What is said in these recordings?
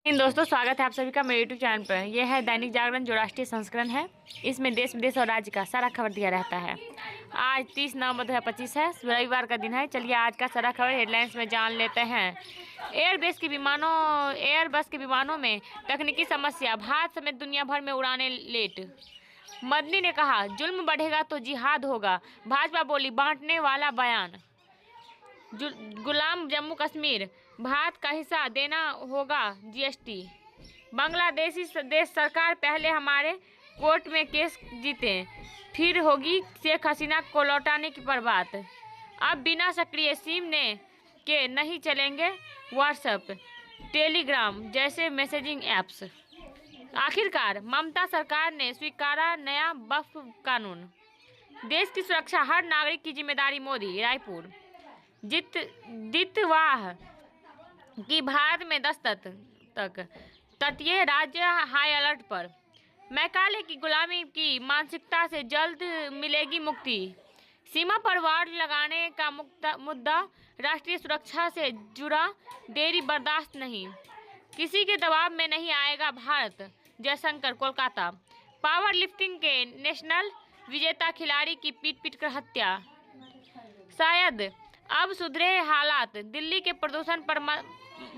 दोस्तों, स्वागत है आप सभी का मेरे यूट्यूब चैनल पर। यह है दैनिक जागरण जो राष्ट्रीय संस्करण है। इसमें देश विदेश और राज्य का सारा खबर दिया रहता है। आज 30 नवंबर 2025 है, रविवार का दिन है। चलिए आज का सारा खबर हेडलाइंस में जान लेते हैं। एयरबस के विमानों में तकनीकी समस्या, भारत समेत दुनिया भर में उड़ानें लेट। मदनी ने कहा जुल्म बढ़ेगा तो जिहाद होगा, भाजपा बोली बांटने वाला बयान। गुलाम जम्मू कश्मीर, भारत का हिस्सा देना होगा जीएसटी। बांग्लादेशी देश सरकार पहले हमारे कोर्ट में केस जीते, फिर होगी शेख हसीना को लौटाने की पर बात। अब बिना सक्रिय सिम के नहीं चलेंगे व्हाट्सएप, टेलीग्राम जैसे मैसेजिंग ऐप्स। आखिरकार ममता सरकार ने स्वीकारा नया वक्फ कानून। देश की सुरक्षा हर नागरिक की जिम्मेदारी, मोदी। रायपुर दितवाह की भारत में दस्तक, तटीय राज्य हाई अलर्ट पर। मैकाले की गुलामी की मानसिकता से जल्द मिलेगी मुक्ति। सीमा पर वार लगाने का मुद्दा राष्ट्रीय सुरक्षा से जुड़ा, देरी बर्दाश्त नहीं, किसी के दबाव में नहीं आएगा भारत। जयशंकर, कोलकाता। पावर लिफ्टिंग के नेशनल विजेता खिलाड़ी की पीट कर हत्या। शायद अब सुधरे हालात, दिल्ली के प्रदूषण पर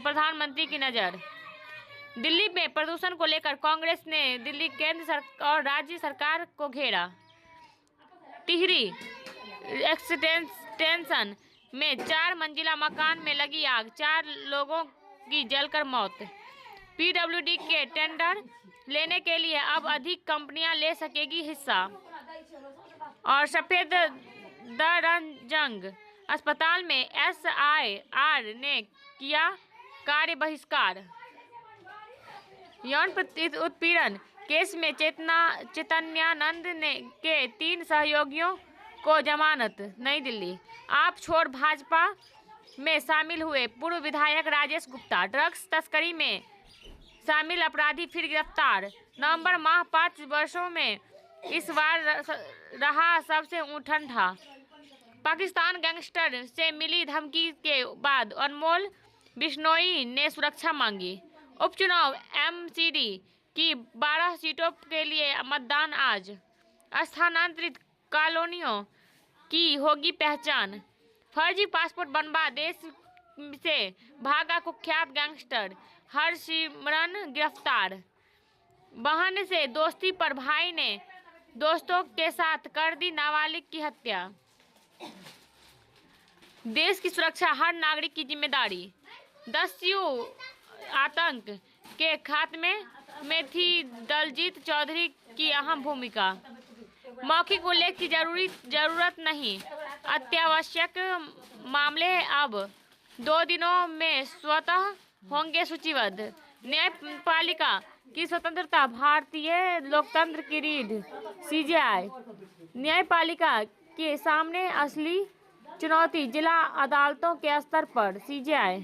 प्रधानमंत्री की नज़र। दिल्ली में प्रदूषण को लेकर कांग्रेस ने दिल्ली केंद्र और राज्य सरकार को घेरा। टिहरी एक्सटेंशन में 4 मंजिला मकान में लगी आग, 4 लोगों की जलकर मौत। पीडब्ल्यूडी के टेंडर लेने के लिए अब अधिक कंपनियां ले सकेगी हिस्सा। और सफेद दरजंग अस्पताल में एसआईआर ने किया कार्य बहिष्कार। यौन उत्पीड़न केस में चैतन्यानंद के 3 सहयोगियों को जमानत। नई दिल्ली। आप छोड़ भाजपा में शामिल हुए पूर्व विधायक राजेश गुप्ता, ड्रग्स तस्करी में शामिल अपराधी फिर गिरफ्तार। नवंबर माह 5 वर्षों में इस बार रहा सबसे ठंडा। पाकिस्तान गैंगस्टर से मिली धमकी के बाद अनमोल बिश्नोई ने सुरक्षा मांगी। उपचुनाव एमसीडी की 12 सीटों के लिए मतदान आज। स्थानांतरित कॉलोनियों की होगी पहचान। फर्जी पासपोर्ट बनवा देश से भागा कुख्यात गैंगस्टर हरसिमरन गिरफ्तार। बहन से दोस्ती पर भाई ने दोस्तों के साथ कर दी नाबालिग की हत्या। देश की सुरक्षा हर नागरिक की जिम्मेदारी। 10 आतंक के खात्मे में थी दलजीत चौधरी की अहम भूमिका। मौखिक उल्लेख की जरूरत नहीं, अत्यावश्यक मामले अब 2 दिनों में स्वतः होंगे सूचीबद्ध। न्यायपालिका की स्वतंत्रता, भारतीय लोकतंत्र की रीढ़। सीजेआई। न्यायपालिका के सामने असली चुनौती जिला अदालतों के स्तर पर। सीजेआई।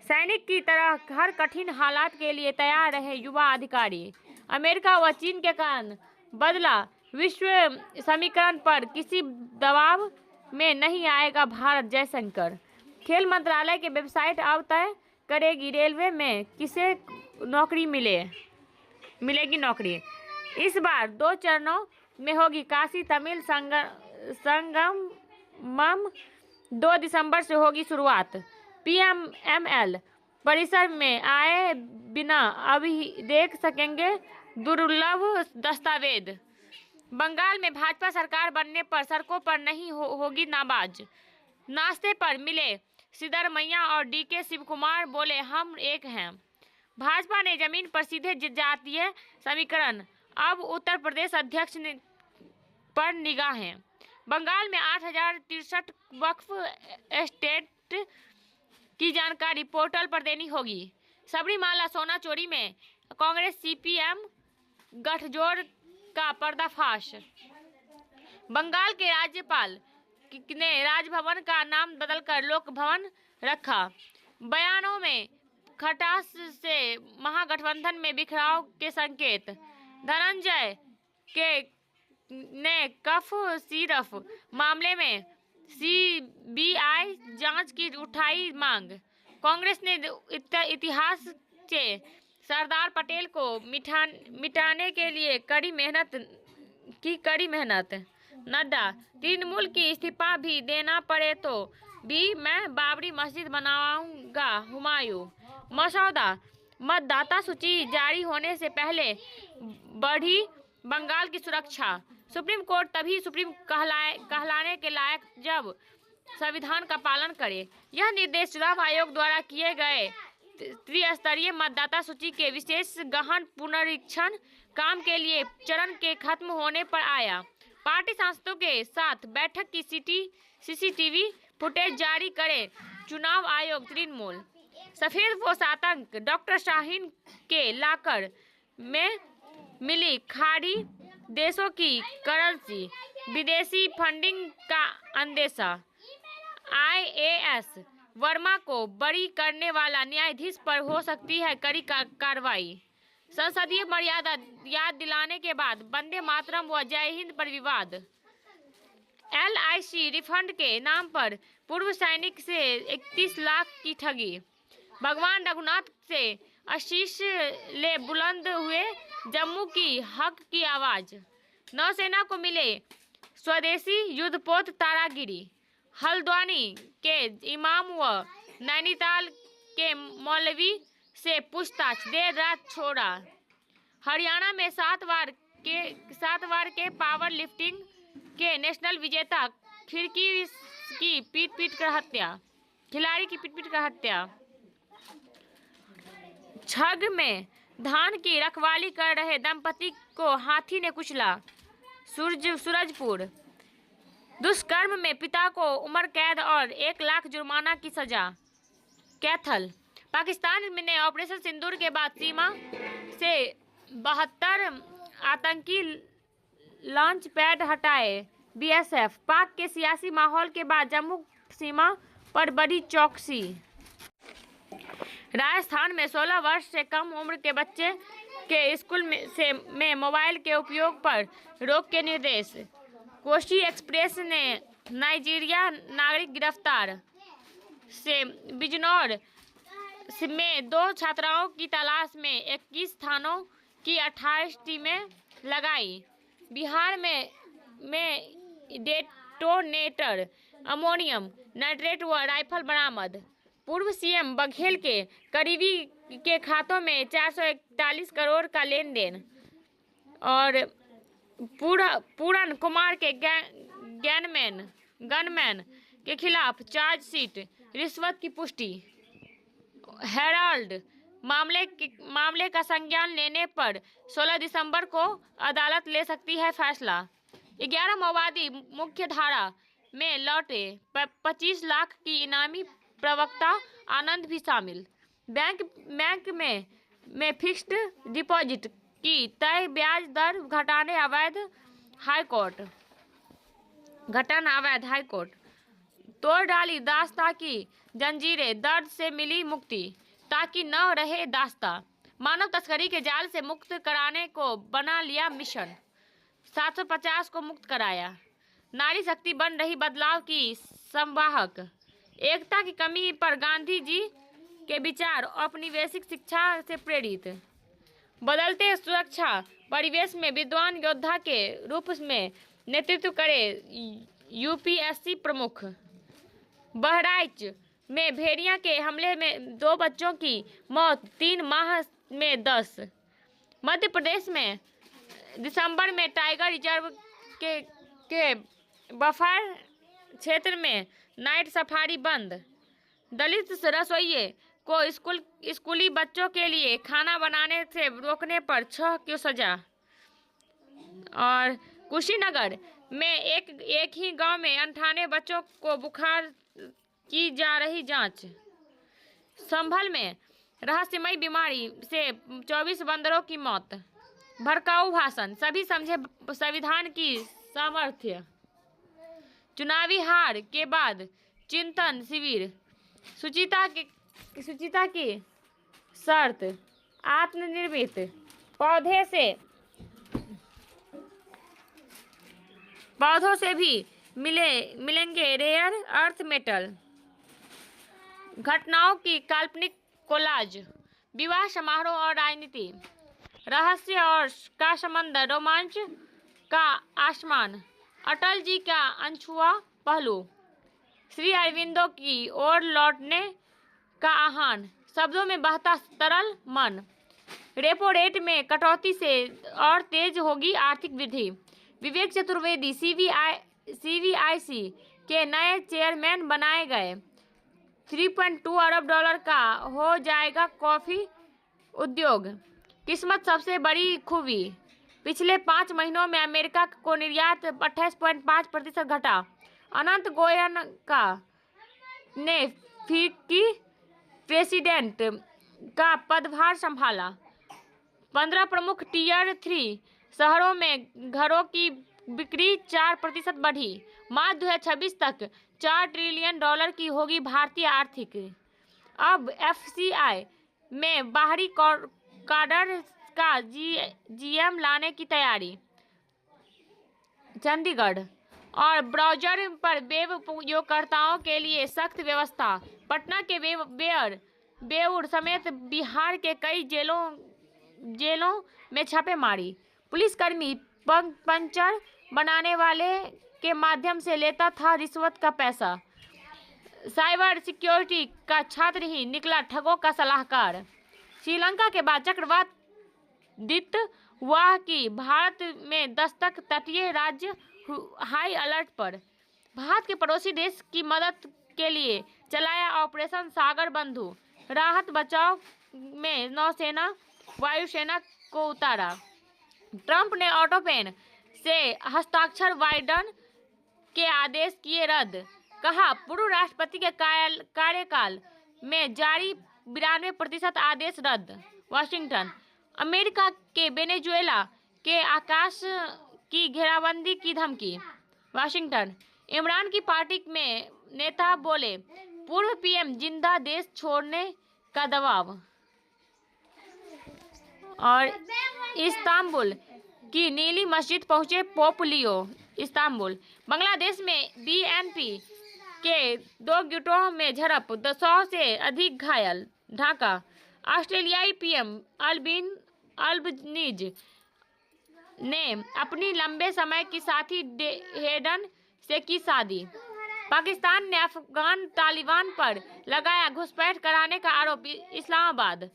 सैनिक की तरह हर कठिन हालात के लिए तैयार रहे युवा अधिकारी। अमेरिका व चीन के कारण बदला विश्व समीकरण पर किसी दबाव में नहीं आएगा भारत। जयशंकर। खेल मंत्रालय की वेबसाइट अब तय करेगी रेलवे में किसे नौकरी मिलेगी नौकरी। इस बार 2 चरणों में होगी काशी तमिल संगमम। 2 दिसंबर से होगी शुरुआत। पीएमएमएल परिसर में आए बिना अभी देख सकेंगे दुर्लभ दस्तावेज। बंगाल में भाजपा सरकार बनने पर सड़कों पर नहीं होगी नाबाज। नाश्ते पर मिले सिद्धरमैया और डीके शिवकुमार, बोले हम एक हैं। भाजपा ने जमीन पर सीधे जातीय समीकरण, अब उत्तर प्रदेश अध्यक्ष पर निगाहें। बंगाल में 8063 वक्फ एस्टेट की जानकारी पोर्टल पर देनी होगी। सबरीमाला सोना चोरी में कांग्रेस सीपीएम गठजोड़ का पर्दाफाश। बंगाल के राज्यपाल ने राजभवन का नाम बदलकर लोक भवन रखा। बयानों में खटास से महागठबंधन में बिखराव के संकेत। धनंजय ने कफ सिरफ मामले में सीबीआई जांच की उठाई मांग। कांग्रेस ने इतिहास बच्चे सरदार पटेल को मिटाने के लिए कड़ी मेहनत। नड्डा, तृणमूल की इस्तीफा भी देना पड़े तो भी मैं बाबरी मस्जिद बनाऊंगा, हुमायूं। मसौदा, मतदाता सूची जारी होने से पहले बढ़ी बंगाल की सुरक्षा। सुप्रीम कोर्ट तभी सुप्रीम कहलाने के लायक जब संविधान का पालन करे। यह निर्देश चुनाव आयोग द्वारा किए गए त्रिस्तरीय मतदाता सूची के विशेष गहन पुनरीक्षण काम के लिए चरण के खत्म होने पर आया। पार्टी सांसदों के साथ बैठक की सीसीटीवी फुटेज जारी करे चुनाव आयोग। तृणमूल, सफेदपोश आतंक, डॉक्टर शाहीन के लाकर में मिली खाड़ी देशों की करेंसी, विदेशी फंडिंग का अंदेशा। IAS वर्मा को बरी करने वाला न्यायाधीश पर हो सकती है कड़ी कार्रवाई। संसदीय मर्यादा याद दिलाने के बाद वंदे मातरम व जय हिंद पर विवाद। LIC रिफंड के नाम पर पूर्व सैनिक से 31 लाख की ठगी। भगवान रघुनाथ से आशीष ले बुलंद हुए जम्मू की हक की आवाज। नौसेना को मिले स्वदेशी युद्धपोत तारागिरी। हल्द्वानी के इमाम व नैनीताल के मौलवी से पूछताछ, देर रात छोड़ा। हरियाणा में 7 बार के पावर लिफ्टिंग के नेशनल विजेता खिलाड़ी की पीट पीट कर हत्या। छग में धान की रखवाली कर रहे दंपति को हाथी ने कुचला। सूरजपुर, दुष्कर्म में पिता को उम्र कैद और 1 लाख जुर्माना की सजा। कैथल, पाकिस्तान ने ऑपरेशन सिंदूर के बाद सीमा से 72 आतंकी लॉन्च पैड हटाए। BSF, पाक के सियासी माहौल के बाद जम्मू सीमा पर बड़ी चौकसी। राजस्थान में 16 वर्ष से कम उम्र के बच्चे के स्कूल में मोबाइल के उपयोग पर रोक के निर्देश। कोशी एक्सप्रेस ने नाइजीरिया नागरिक गिरफ्तार से बिजनौर में 2 छात्राओं की तलाश में 21 थानों की 28 टीमें लगाई। बिहार में डेटोनेटर, अमोनियम नाइट्रेट व राइफल बरामद। पूर्व CM बघेल के करीबी के खातों में 441 करोड़ का लेन देन। और पूरन कुमार के गनमैन के खिलाफ चार्जशीट, रिश्वत की पुष्टि। हेराल्ड, मामले का संज्ञान लेने पर 16 दिसंबर को अदालत ले सकती है फैसला। 11 माओवादी मुख्य धारा में लौटे, 25 लाख की इनामी प्रवक्ता आनंद भी शामिल। बैंक में फिक्स्ड डिपॉजिट की तय ब्याज दर घटाने अवैध हाईकोर्ट। तोड़ डाली दास्ता की जंजीरें, दर्द से मिली मुक्ति ताकि न रहे दास्ता। मानव तस्करी के जाल से मुक्त कराने को बना लिया मिशन, 750 को मुक्त कराया। नारी शक्ति बन रही बदलाव की संवाहक। एकता की कमी पर गांधी जी के विचार औपनिवेशिक शिक्षा से प्रेरित। बदलते सुरक्षा परिवेश में विद्वान योद्धा के रूप में नेतृत्व करे UPSC प्रमुख। बहराइच में भेड़िया के हमले में 2 बच्चों की मौत, 3 माह में 10। मध्य प्रदेश में दिसंबर में टाइगर रिजर्व के बफर क्षेत्र में नाइट सफारी बंद। दलित रसोइये को स्कूली बच्चों के लिए खाना बनाने से रोकने पर 6 की सजा। और कुशीनगर में एक ही गांव में 98 बच्चों को बुखार की जा रही जांच। संभल में रहस्यमयी बीमारी से 24 बंदरों की मौत। भड़काऊ भाषण, सभी समझे संविधान की सामर्थ्य। चुनावी हार के बाद चिंतन शिविर। सुचिता की शर्त, आत्मनिर्मित पौधों से भी मिलेंगे रेयर अर्थ मेटल। घटनाओं की काल्पनिक कोलाज। विवाह समारोह और राजनीति, रहस्य और का समंदर, रोमांच का आसमान, अटल जी का अनछुआ पहलू, श्री अरविंदो की ओर लौटने का आह्वान, शब्दों में बहता तरल मन, रेपो रेट में कटौती से और तेज होगी आर्थिक वृद्धि, विवेक चतुर्वेदी सीवीआईसी के नए चेयरमैन बनाए गए, 3.2 अरब डॉलर का हो जाएगा कॉफी उद्योग, किस्मत सबसे बड़ी खूबी, पिछले 5 महीनों में अमेरिका को निर्यात 28.5% घटा, अनंत गोयनका ने फिक्की प्रेसिडेंट का पदभार संभाला, 15 प्रमुख टियर 3 शहरों में घरों की बिक्री 4% बढ़ी, मार्च 2026 तक 4 ट्रिलियन डॉलर की होगी भारतीय आर्थिक। अब एफसीआई में बाहरी काडर का जीएम लाने की तैयारी, चंडीगढ़ और ब्राउज़र पर वेब उपयोगकर्ताओं के लिए सख्त व्यवस्था, पटना के बेउर समेत बिहार के कई जेलों में छापेमारी, पुलिसकर्मी पंचर बनाने वाले के माध्यम से लेता था रिश्वत का पैसा, साइबर सिक्योरिटी का छात्र ही निकला ठगों का सलाहकार, श्रीलंका के बाद चक्रवात हुआ कि भारत में दस्तक, तटीय राज्य हाई अलर्ट पर, भारत के पड़ोसी देश की मदद के लिए चलाया ऑपरेशन सागर बंधु, राहत बचाव में नौसेना वायुसेना को उतारा, ट्रंप ने ऑटोपेन से हस्ताक्षर बाइडन के आदेश किए रद्द, कहा पूर्व राष्ट्रपति के कार्यकाल में जारी 92% आदेश रद्द, वाशिंगटन, अमेरिका के वेनेजुएला के आकाश की घेराबंदी की धमकी, वाशिंगटन, इमरान की पार्टी में नेता बोले पूर्व पीएम जिंदा, देश छोड़ने का दबाव, और इस्तांबुल की नीली मस्जिद पहुंचे पोप लियो, इस्तांबुल, बांग्लादेश में बीएनपी के 2 गुटों में झड़प, 100 से अधिक घायल, ढाका, ऑस्ट्रेलियाई पीएम अल्बनीज ने अपनी लंबे समय की साथी हेडन से की शादी, पाकिस्तान ने अफगान तालिबान पर लगाया घुसपैठ कराने का आरोप, इस्लामाबाद,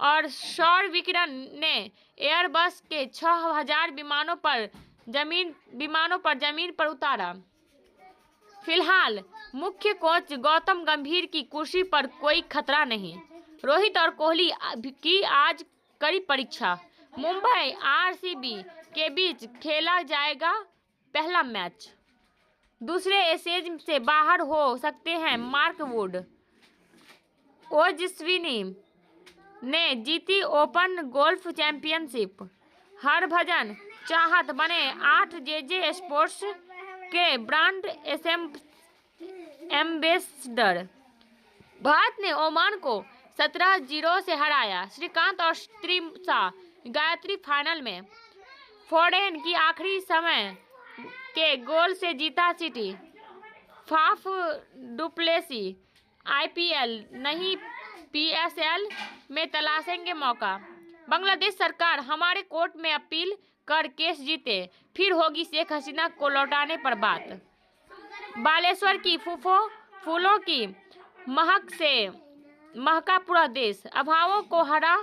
और सौर विकिरण ने एयरबस के 6000 विमानों पर जमीन पर उतारा, फिलहाल मुख्य कोच गौतम गंभीर की कुर्सी पर कोई खतरा नहीं, रोहित और कोहली की आज कड़ी परीक्षा, मुंबई आरसीबी के बीच खेला जाएगा पहला मैच, दूसरे एसेज से बाहर हो सकते हैं मार्क वुड, ओजस्विनी ने जीती ओपन गोल्फ चैंपियनशिप, हरभजन चाहत बने 8 जेजे स्पोर्ट्स के ब्रांड एम्बेसडर, भारत ने ओमान को 17-0 से हराया, श्रीकांत और त्रिशा गायत्री फाइनल में, फोर्डेन की आखिरी समय के गोल से जीता सिटी, फाफ डुप्लेसी आईपीएल नहीं पीएसएल में तलाशेंगे मौका, बांग्लादेश सरकार हमारे कोर्ट में अपील कर केस जीते फिर होगी शेख हसीना को लौटाने पर बात, बालेश्वर की फूलों की महक से महका पूरा देश, अभावों को हरा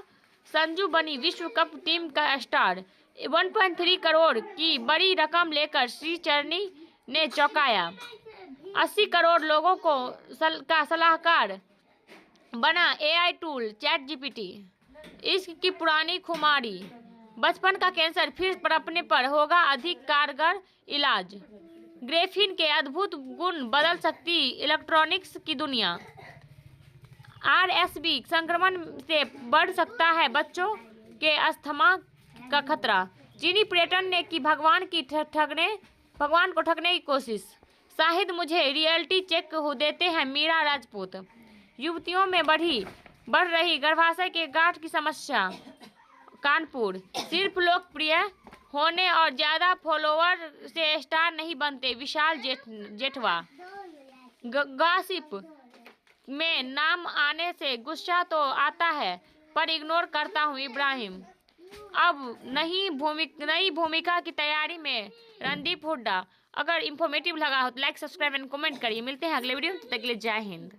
संजू बनी विश्व कप टीम का स्टार, 1.3 करोड़ की बड़ी रकम लेकर श्री चरनी ने चौंकाया, 80 करोड़ लोगों का सलाहकार बना एआई टूल चैट जीपीटी, इश्क की पुरानी खुमारी, बचपन का कैंसर फिर पनपने पर होगा अधिक कारगर इलाज, ग्रेफीन के अद्भुत गुण बदल सकती इलेक्ट्रॉनिक्स की दुनिया, आरएसबी संक्रमण से बढ़ सकता है बच्चों के अस्थमा का खतरा, चीनी पर्यटन ने की भगवान को ठगने की कोशिश, शाहिद मुझे रियलिटी चेक देते हैं मीरा राजपूत, युवतियों में बढ़ रही गर्भाशय के गांठ की समस्या, कानपुर, सिर्फ लोकप्रिय होने और ज्यादा फॉलोअर से स्टार नहीं बनते, विशाल जेठवा, गॉसिप में नाम आने से गुस्सा तो आता है पर इग्नोर करता हूँ इब्राहिम। अब नई भूमिका की तैयारी में रणदीप हुड्डा। अगर इंफॉर्मेटिव लगा हो तो लाइक, सब्सक्राइब एंड कमेंट करिए। मिलते हैं अगले वीडियो में, तब तक के लिए जय हिंद।